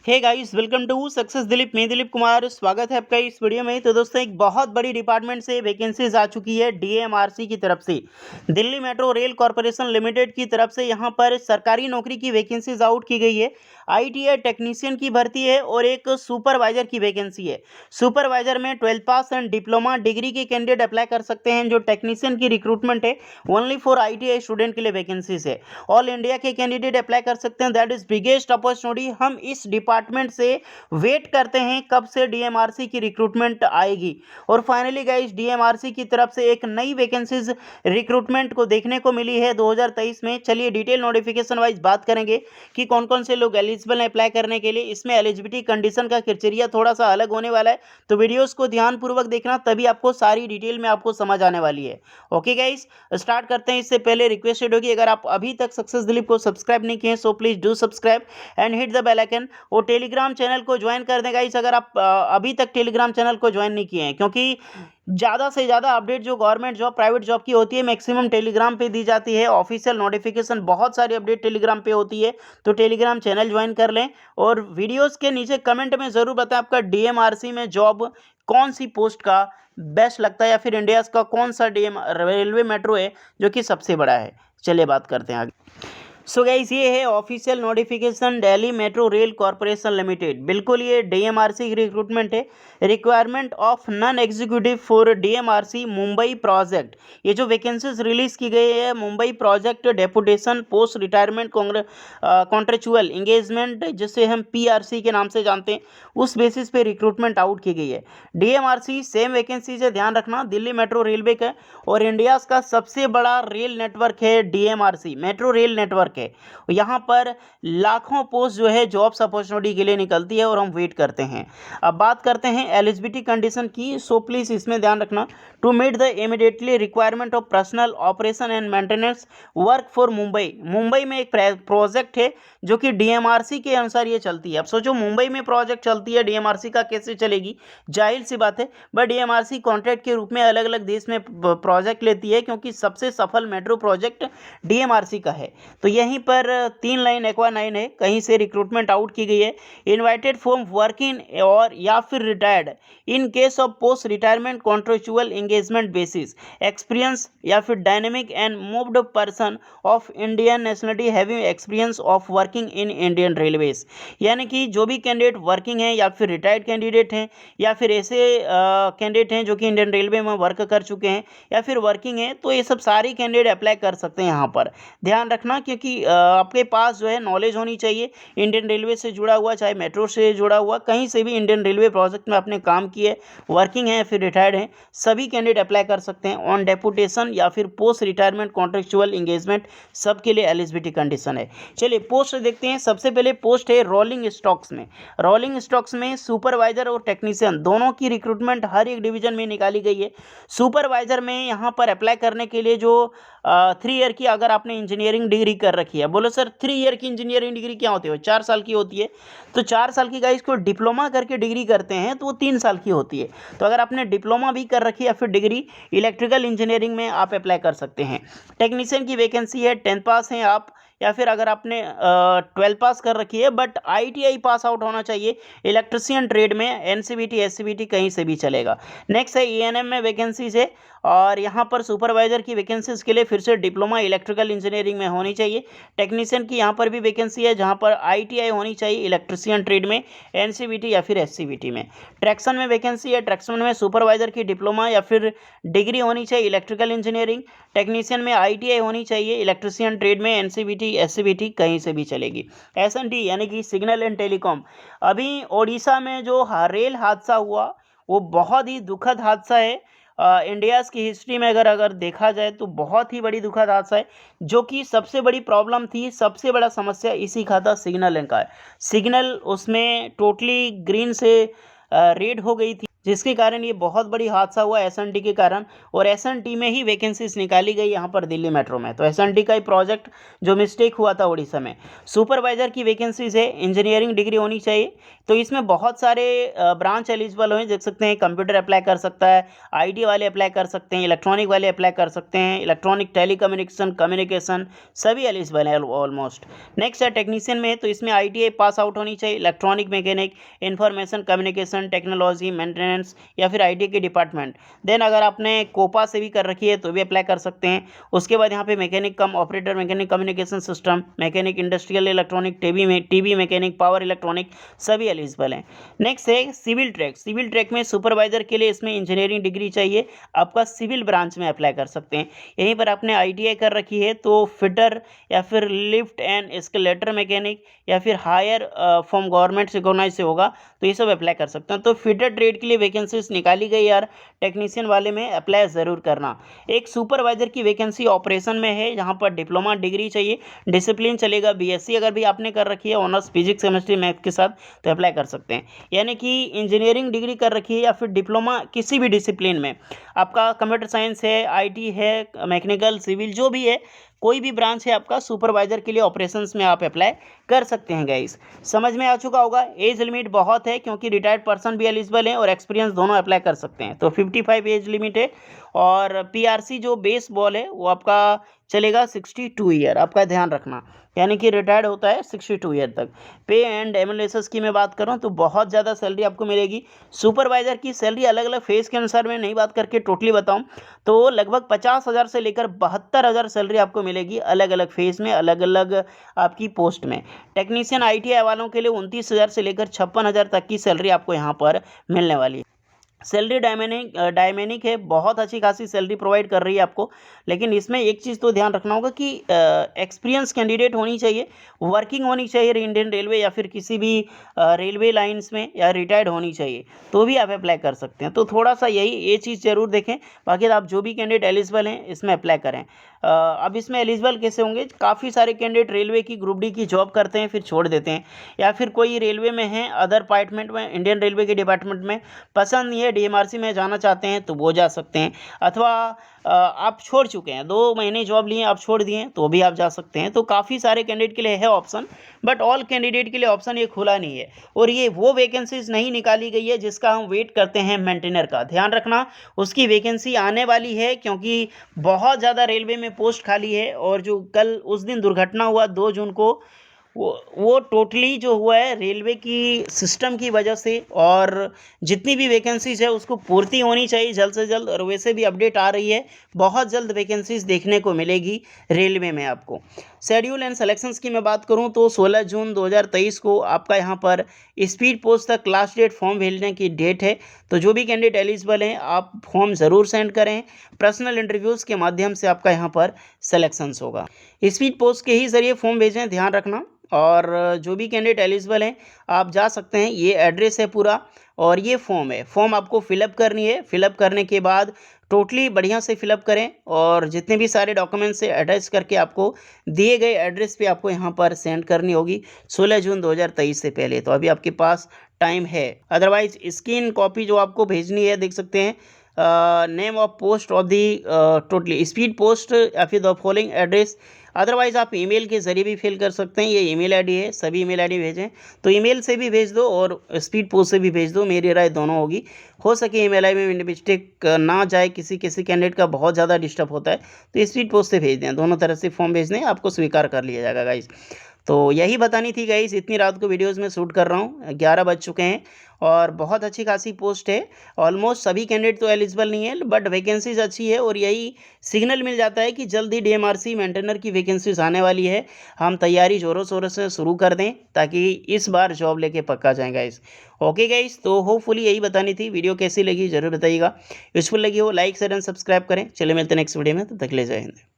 Hey guys, welcome to success Dilip. मैं दिलीप कुमार, स्वागत है आपका इस वीडियो में। तो दोस्तों, एक बहुत बड़ी डिपार्टमेंट से वैकेंसीज आ चुकी है डीएमआरसी की तरफ से, Delhi metro rail corporation limited की तरफ से। यहाँ पर सरकारी नौकरी की वैकेंसीज आउट की गई है। आईटीआई टेक्नीशियन की भर्ती है और एक सुपरवाइजर की वैकेंसी है। सुपरवाइजर में 12 पास एंड डिप्लोमा डिग्री के कैंडिडेट अप्लाई कर सकते हैं। जो टेक्नीशियन की रिक्रूटमेंट है ओनली फॉर आईटीआई स्टूडेंट के लिए वैकेंसीज है। ऑल इंडिया के कैंडिडेट अप्लाई कर सकते हैं। That is biggest opportunity. हम इस डिपार्टमेंट से वेट करते हैं कब से डीएमआरसी की रिक्रूटमेंट आएगी। और फाइनली गाइस, डीएमआरसी की तरफ से एक नई वैकेंसीज रिक्रूटमेंट को देखने को मिली है 2023 में। चलिए डिटेल नोटिफिकेशन वाइज बात करेंगे कि कौन कौन से लोग एलिजिबल हैं अप्लाई करने के लिए। इसमें एलिजिबिलिटी कंडीशन का क्राइटेरिया थोड़ा सा अलग होने वाला है, तो वीडियोस को ध्यानपूर्वक देखना, तभी आपको सारी डिटेल में आपको समझ आने वाली है। ओके गाइस, स्टार्ट करते हैं। इससे पहले रिक्वेस्टेड होगी, अगर आप अभी तक सक्सेस दिलीप को सब्सक्राइब नहीं किए so please do subscribe and hit the bell icon. और टेलीग्राम चैनल को ज्वाइन कर दें गाइस, अगर आप अभी तक टेलीग्राम चैनल को ज्वाइन नहीं किए हैं, क्योंकि ज़्यादा से ज़्यादा अपडेट जो गवर्नमेंट जॉब प्राइवेट जॉब की होती है मैक्सिमम टेलीग्राम पे दी जाती है। ऑफिशियल नोटिफिकेशन बहुत सारी अपडेट टेलीग्राम पे होती है, तो टेलीग्राम चैनल ज्वाइन कर लें। और वीडियोस के नीचे कमेंट में ज़रूर बताएं आपका डीएमआरसी में जॉब कौन सी पोस्ट का बेस्ट लगता है, या फिर इंडिया का कौन सा डीएम रेलवे मेट्रो है जो कि सबसे बड़ा है। चलिए बात करते हैं आगे। सो गाइस, ये है official notification Delhi metro rail corporation limited. बिल्कुल ये डीएमआरसी की रिक्रूटमेंट है। Requirement of non executive for DMRC Mumbai project. ये जो वैकेंसीज रिलीज की गई है, Mumbai project deputation post retirement contractual engagement, जिसे हम पीआरसी के नाम से जानते हैं, उस बेसिस पे रिक्रूटमेंट आउट की गई है। डीएमआरसी सेम वैकेंसी से, ध्यान रखना, दिल्ली मेट्रो रेलवे का और इंडिया का सबसे बड़ा रेल नेटवर्क है डीएमआरसी, मेट्रो रेल नेटवर्क है। यहाँ पर लाखों पोस्ट जो है जॉब्स अपॉर्चुनिटी के लिए निकलती है और हम वेट करते हैं। अब बात करते हैं एलिजिबिलिटी कंडीशन की। सो प्लीज इसमें ध्यान रखना, to meet the immediately requirement of personal operation and maintenance work for Mumbai. Mumbai में एक प्रोजेक्ट है जो कि डीएमआरसी के अनुसार ये चलती है। अब सोचो, मुंबई में प्रोजेक्ट चलती है, डीएमआरसी का कैसे चलेगी? जाहिर सी बात है, बट डीएमआरसी कॉन्ट्रैक्ट के रूप में अलग अलग देश में प्रोजेक्ट लेती है, क्योंकि सबसे सफल मेट्रो प्रोजेक्ट डीएमआरसी का है। तो यहीं पर 3 लाइन एक्वा 9 है, कहीं से रिक्रूटमेंट आउट की गई है। इन्वाइटेड फ्रॉम वर्किंग और या फिर retired in case of post retirement contractual engagement basis experience, या फिर dynamic and moved person of Indian nationality having experience of working in Indian railways. यानी कि जो भी कैंडिडेट वर्किंग हैं, या फिर रिटायर्ड कैंडिडेट हैं, या फिर ऐसे कैंडिडेट हैं जो कि इंडियन रेलवे में वर्क कर चुके हैं, या फिर वर्किंग हैं, तो ये सब सारे कैंडिडेट अप्लाई कर सकते हैं यहाँ पर। ध्यान रखना, क्योंकि आपके पास जो है नॉलेज होनी चाहिए इंडियन रेलवे से जुड़ा हुआ, चाहे मेट्रो से जुड़ा हुआ, कहीं से भी इंडियन रेलवे प्रोजेक्ट में आपने काम किए, वर्किंग है, फिर रिटायर्ड हैं, सभी कैंडिडेट अप्लाई कर सकते हैं। ऑन डेपुटेशन या फिर पोस्ट रिटायरमेंट कॉन्ट्रेक्चुअल इंगेजमेंट, सबके लिए एलिजिबिलिटी कंडीशन है। चलिए पोस्ट देखते हैं। सबसे पहले पोस्ट है रोलिंग स्टॉक्स में। रोलिंग स्टॉक्स में सुपरवाइजर और टेक्नीशियन दोनों की रिक्रूटमेंट हर एक डिवीजन में निकाली गई है। सुपरवाइजर में यहाँ पर अप्लाई करने के लिए जो 3 ईयर की अगर आपने इंजीनियरिंग डिग्री कर रखी है, बोलो सर 3 ईयर की इंजीनियरिंग डिग्री क्या होती है? 4 साल की होती है। तो 4 साल की गाइस को डिप्लोमा करके डिग्री करते हैं तो वो 3 साल की होती है। तो अगर आपने डिप्लोमा भी कर रखी है या फिर डिग्री इलेक्ट्रिकल इंजीनियरिंग में, आप अप्लाई कर सकते हैं। टेक्नीशियन की वैकेंसी है, 10 पास हैं आप, या फिर अगर आपने 12 पास कर रखी है बट आईटीआई पास आउट होना चाहिए इलेक्ट्रिशियन ट्रेड में, एनसीवीटी एससीवीटी कहीं से भी चलेगा। नेक्स्ट है ईएनएम में वैकेंसीज है, और यहाँ पर सुपरवाइजर की वैकेंसीज के लिए फिर से डिप्लोमा इलेक्ट्रिकल इंजीनियरिंग में होनी चाहिए। टेक्नीशियन की यहाँ पर भी वैकेंसी है, जहाँ पर आईटीआई होनी चाहिए इलेक्ट्रिशियन ट्रेड में, एनसीवीटी या फिर एससीवीटी में। ट्रैक्शन में वैकेंसी है, ट्रैक्शन में सुपरवाइजर की डिप्लोमा या फिर डिग्री होनी चाहिए इलेक्ट्रिकल इंजीनियरिंग। टेक्नीशियन में आईटीआई होनी चाहिए इलेक्ट्रिशियन ट्रेड में, एनसीवीटी एससीवीटी कहीं से भी चलेगी। एसएनटी यानी कि सिग्नल एंड टेलीकॉम। अभी ओडिशा में जो रेल हादसा हुआ वो बहुत ही दुखद हादसा है। इंडियाज़ की हिस्ट्री में अगर देखा जाए तो बहुत ही बड़ी दुखद हादसा है, जो कि सबसे बड़ी प्रॉब्लम थी, सबसे बड़ा समस्या इसी का था, सिग्नल का है। सिग्नल उसमें टोटली ग्रीन से रेड हो गई थी। जिसके कारण ये बहुत बड़ी हादसा हुआ एसएनटी के कारण, और एसएनटी में ही वैकेंसीज निकाली गई यहाँ पर दिल्ली मेट्रो में। तो एसएनटी का ही प्रोजेक्ट जो मिस्टेक हुआ था उड़ीसा में। सुपरवाइजर की वैकेंसीज है, इंजीनियरिंग डिग्री होनी चाहिए। तो इसमें बहुत सारे ब्रांच एलिजिबल हैं, देख सकते हैं। कंप्यूटर अप्लाई कर सकता है, आईटी वाले अप्लाई कर सकते हैं, इलेक्ट्रॉनिक वाले अप्लाई कर सकते हैं, इलेक्ट्रॉनिक टेलीकम्युनिकेशन कम्युनिकेशन सभी एलिजिबल है ऑलमोस्ट। नेक्स्ट है टेक्नीशियन में, तो इसमें आईटीआई पास आउट होनी चाहिए, electronic mechanic, information communication technology, maintenance या फिर आईटी के डिपार्टमेंट। देन अगर आपने कोपा से भी कर रखी है तो भी अप्लाई कर सकते हैं। उसके बाद यहाँ पे मैकेनिक कम operator, mechanic communication system, mechanic industrial electronic, TV mechanic, power electronic सभी एलिजिबल हैं। नेक्स्ट है सिविल ट्रैक। सिविल ट्रैक में सुपरवाइजर के लिए इसमें इंजीनियरिंग डिग्री चाहिए, आपका सिविल ब्रांच में अप्लाई कर सकते हैं। यहीं पर आपने आईटीआई कर रखी है तो फिटर या फिर लिफ्ट एंड एस्केलेटर मैकेनिक या फिर हायर फ्रॉम गवर्नमेंट रिकॉग्नाइज से होगा तो ये सब अप्लाई कर सकते हैं। तो फिटर ट्रेड के लिए वैकेंसीज निकाली गई यार, टेक्नीशियन वाले में अप्लाई ज़रूर करना। एक सुपरवाइजर की वैकेंसी ऑपरेशन में है, यहाँ पर डिप्लोमा डिग्री चाहिए, डिसिप्लिन चलेगा बीएससी अगर भी आपने कर रखी है ऑनर्स फिजिक्स केमिस्ट्री मैथ के साथ तो अप्लाई कर सकते हैं। यानी कि इंजीनियरिंग डिग्री कर रखी है या फिर डिप्लोमा किसी भी डिसिप्लिन में, आपका कंप्यूटर साइंस है, आईटी है, मैकेनिकल, सिविल जो भी है, कोई भी ब्रांच है आपका, सुपरवाइजर के लिए ऑपरेशंस में आप अप्लाई कर सकते हैं गाइस। समझ में आ चुका होगा। एज लिमिट बहुत है क्योंकि रिटायर्ड पर्सन भी एलिजिबल हैं और एक्सपीरियंस दोनों अप्लाई कर सकते हैं। तो 55 एज लिमिट है और पीआरसी जो बेस बॉल है वो आपका चलेगा 62 ईयर, आपका ध्यान रखना, यानी कि रिटायर्ड होता है 62 ईयर तक। पे एंड एमुलेसस की मैं बात करूं तो बहुत ज़्यादा सैलरी आपको मिलेगी। सुपरवाइजर की सैलरी अलग अलग फेज के अनुसार मैं नहीं बात करके टोटली बताऊं तो लगभग 50,000 से लेकर 72,000 सैलरी आपको मिलेगी अलग अलग फेज में, अलग अलग आपकी पोस्ट में। टेक्नीशियन आईटीआई वालों के लिए 29,000 से लेकर 56,000 तक की सैलरी आपको यहाँ पर मिलने वाली है। सैलरी डायमेनिक है, बहुत अच्छी खासी सैलरी प्रोवाइड कर रही है आपको। लेकिन इसमें एक चीज़ तो ध्यान रखना होगा कि एक्सपीरियंस कैंडिडेट होनी चाहिए, वर्किंग होनी चाहिए इंडियन रेलवे या फिर किसी भी रेलवे लाइंस में, या रिटायर्ड होनी चाहिए तो भी आप अप्लाई कर सकते हैं। तो थोड़ा सा ये चीज़ ज़रूर देखें। बाकी आप जो भी कैंडिडेट एलिजिबल हैं इसमें अप्लाई करें। अब इसमें एलिजिबल कैसे होंगे, काफ़ी सारे कैंडिडेट रेलवे की ग्रुप डी की जॉब करते हैं फिर छोड़ देते हैं, या फिर कोई रेलवे में है अदर डिपार्टमेंट में, इंडियन रेलवे के डिपार्टमेंट में पसंद नहीं है, डीएमआरसी में जाना चाहते हैं तो वो जा सकते हैं। अथवा आप छोड़ चुके हैं, 2 महीने जॉब लिए आप छोड़ दिए तो भी आप जा सकते हैं। तो काफ़ी सारे कैंडिडेट के लिए है ऑप्शन, बट ऑल कैंडिडेट के लिए ऑप्शन ये खुला नहीं है। और ये वो वैकेंसीज नहीं निकाली गई है जिसका हम वेट करते हैं मेंटेनर का, ध्यान रखना उसकी वैकेंसी आने वाली है क्योंकि बहुत ज़्यादा रेलवे में पोस्ट खाली है। और जो कल उस दिन दुर्घटना हुआ 2 जून को, वो टोटली जो हुआ है रेलवे की सिस्टम की वजह से, और जितनी भी वैकेंसीज है उसको पूर्ति होनी चाहिए जल्द से जल्द। और वैसे भी अपडेट आ रही है, बहुत जल्द वैकेंसीज देखने को मिलेगी रेलवे में आपको। शेड्यूल एंड सिलेक्शंस की मैं बात करूं तो 16 जून 2023 को आपका यहां पर स्पीड पोस्ट तक लास्ट डेट फॉर्म भेजने की डेट है। तो जो भी कैंडिडेट एलिजिबल हैं आप फॉर्म ज़रूर सेंड करें, पर्सनल इंटरव्यूज़ के माध्यम से आपका यहाँ पर सिलेक्शंस होगा। स्पीड पोस्ट के ही ज़रिए फॉर्म भेजें, ध्यान रखना। और जो भी कैंडिडेट एलिजिबल हैं आप जा सकते हैं। ये एड्रेस है पूरा और ये फॉर्म है, फॉर्म आपको फिलअप करनी है। फिलअप करने के बाद टोटली बढ़िया से फिलअप करें और जितने भी सारे डॉक्यूमेंट्स से अटैच करके आपको दिए गए एड्रेस पे आपको यहाँ पर सेंड करनी होगी 16 जून 2023 से पहले। तो अभी आपके पास टाइम है। अदरवाइज स्कैन कॉपी जो आपको भेजनी है, देख सकते हैं, name of post of the totally speed post या फिर द फॉलोइंग एड्रेस। अदरवाइज़ आप ईमेल के ज़रिए भी फिल कर सकते हैं, ये ईमेल आईडी है, सभी ईमेल आईडी भेजें। तो ईमेल से भी भेज दो और स्पीड पोस्ट से भी भेज दो, मेरी राय दोनों होगी। हो सके ईमेल आई में मिस्टेक ना जाए, किसी कैंडिडेट का बहुत ज़्यादा डिस्टर्ब होता है तो स्पीड पोस्ट से भेज दें। दोनों तरह से फॉर्म भेज दें, आपको स्वीकार कर लिया जाएगा गाइस। तो यही बतानी थी गाइस, इतनी रात को वीडियोस में शूट कर रहा हूँ, 11 बज चुके हैं और बहुत अच्छी खासी पोस्ट है। ऑलमोस्ट सभी कैंडिडेट तो एलिजिबल नहीं है बट वैकेंसीज अच्छी है और यही सिग्नल मिल जाता है कि जल्दी डीएमआरसी मेंटेनर की वैकेंसीज आने वाली है। हम तैयारी ज़ोरों शोरों से शुरू कर दें ताकि इस बार जॉब लेके पक्का जाएँ गाइस। ओके गाइस, तो होपफुली यही बतानी थी। वीडियो कैसी लगी ज़रूर बताइएगा, यूजफुल लगी हो लाइक शेयर एंड सब्सक्राइब करें। चलिए मिलते हैं नेक्स्ट वीडियो में, तब तक ले जय हिंद।